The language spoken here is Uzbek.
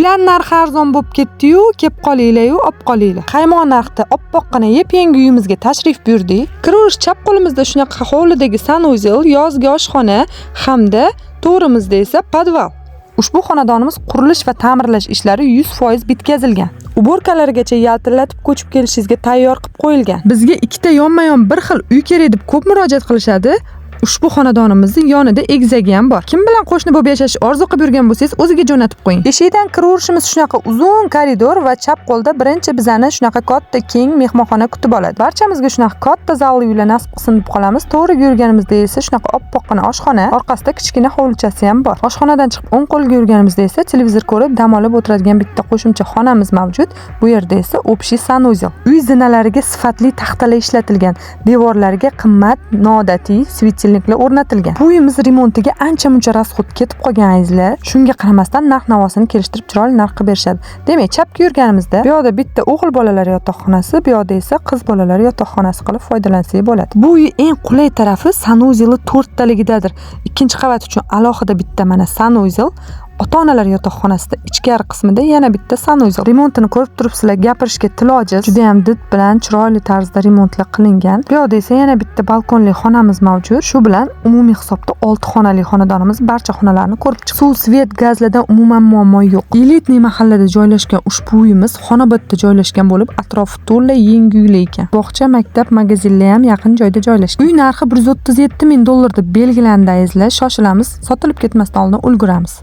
Gilam narxi arzon bo'lib ketdi-yu, kelib qolinglar-yu, olib qolinglar. Qaymoq narxda oppoqqina yep-yangi uyimizga tashrif buyurdik. Kirish chap qo'limizda shunaqa hovlidagi sanuzel, yozgi oshxona hamda to'g'rimizda esa podval. Ushbu xonadonimiz qurilish va ta'mirlash ishlari 100% bitkazilgan. Uborkalargacha yaltillatib ko'chib kelishingizga tayyor qilib qo'yilgan. Bizga ikkita yonma-yon bir xil uy kerak deb ko'p murojaat qilishadi. Ushbu xonadonimizning yonida egizagi ham bor. Kim bilan qo'shni bo'lib yashash orzu qilib yurgan bo'lsangiz, o'ziga jo'natib qo'ying. Eshikdan kiraverishimiz shunaqa uzun koridor va chap qo'lda birinchi bizani shunaqa katta keng mehmonxona kutib oladi. Barchamizga shunaqa katta zalli uylar nasib qilsin deb qolamiz. To'g'ri yurganimizda esa shunaqa oppoqqina oshxona, orqasida kichkina hovlichasi ham bor. Oshxonadan chiqib o'ng qo'lga yurganimizda esa televizor ko'rib dam olib o'tiradigan bitta qo'shimcha xonamiz mavjud. Bu yerda esa общий sanuzel. Uy zinalariga sifatli taxtalar ishlatilgan. Devorlariga qimmat, noodatiy svetilniklar o'rnatilgan. Bu uyimiz remontiga ancha-muncha rasxod ketib qolgan azizlar. Shunga qaramasdan narx-navosini kelishtirib chiroyli narx qilib berishadi. Demak, chapga yurganimizda bu yoqda bitta o'g'il bolalar yotoqxonasi, bu yoqda esa qiz bolalar yotoqxonasi qilib foydalansangiz bo'ladi. Bu uy eng qulay tarafi sanuzeli 4 taligidadir. Ikkinchi qavat uchun alohida bitta mana sanuzel, ota-onalar yotoqxonasida ichkari qismida yana bitta sanuzel. Remontini ko'rib turibsizlar, gapirishga til ojiz. Juda ham did bilan chiroyli tarzda remontlar qilingan. Bu yoqda esa yana bitta balkonli xonamiz mavjud. Shu bilan umumiy hisobda 6 xonali xonadonimiz barcha xonalarni ko'rib chiqdi. Suv, svet, gazlardan umuman muammo yo'q. Elitniy mahallada joylashgan ushbu uyimiz xonobodda joylashgan bo'lib, atrofi to'la yangi uylar ekan. Bog'cha, maktab, magazinlar ham yaqin joyda joylashgan. Uy narxi $137 ming deb belgilandi azizlar. Shoshilamiz, sotilib ketmasdan oldin ulguramiz.